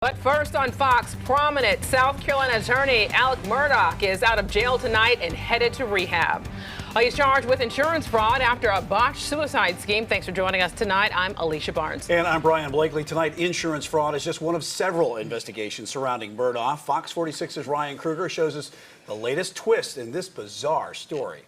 But first on Fox, prominent South Carolina attorney Alec Murdaugh is out of jail tonight and headed to rehab. He's charged with insurance fraud after a botched suicide scheme. Thanks for joining us tonight. I'm Alicia Barnes. And I'm Brian Blakely. Tonight, insurance fraud is just one of several investigations surrounding Murdaugh. Fox 46's Ryan Kruger shows us the latest twist in this bizarre story.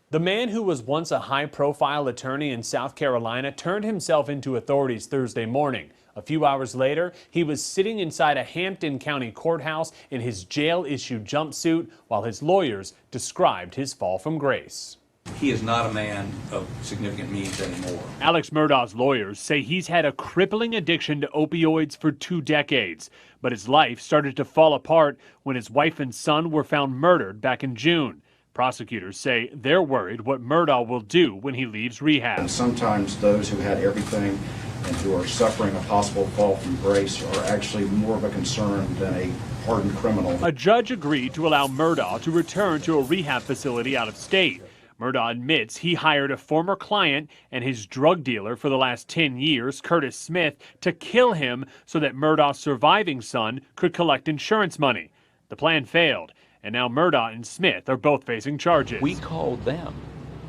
The man who was once a high-profile attorney in South Carolina turned himself into authorities Thursday morning. A few hours later, he was sitting inside a Hampton County courthouse in his jail-issued jumpsuit while his lawyers described his fall from grace. He is not a man of significant means anymore. Alex Murdaugh's lawyers say he's had a crippling addiction to opioids for 2 decades, but his life started to fall apart when his wife and son were found murdered back in June. Prosecutors say they're worried what Murdaugh will do when he leaves rehab. And sometimes those who had everything and who are suffering a possible fall from grace are actually more of a concern than a hardened criminal. A judge agreed to allow Murdaugh to return to a rehab facility out of state. Murdaugh admits he hired a former client and his drug dealer for the last 10 years, Curtis Smith, to kill him so that Murdaugh's surviving son could collect insurance money. The plan failed, and now Murdaugh and Smith are both facing charges. We called them.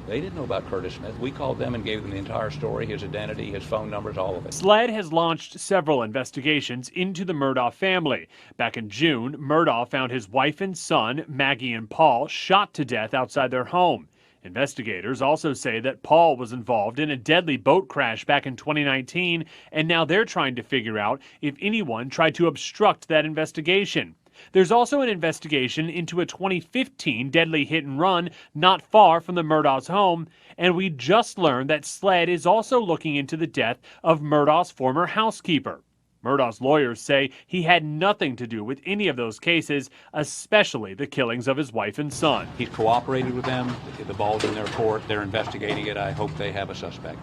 They didn't know about Curtis Smith. We called them and gave them the entire story, his identity, his phone numbers, all of it. SLED has launched several investigations into the Murdaugh family. Back in June, Murdaugh found his wife and son, Maggie and Paul, shot to death outside their home. Investigators also say that Paul was involved in a deadly boat crash back in 2019, and now they're trying to figure out if anyone tried to obstruct that investigation. There's also an investigation into a 2015 deadly hit and run not far from the Murdaugh's home, and we just learned that SLED is also looking into the death of Murdaugh's former housekeeper. Murdaugh's lawyers say he had nothing to do with any of those cases, especially the killings of his wife and son. He's cooperated with them. The ball's in their court. They're investigating it. I hope they have a suspect.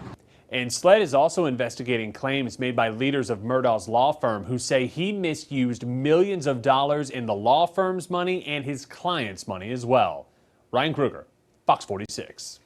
And SLED is also investigating claims made by leaders of Murdaugh's law firm who say he misused millions of dollars in the law firm's money and his client's money as well. Ryan Kruger, Fox 46.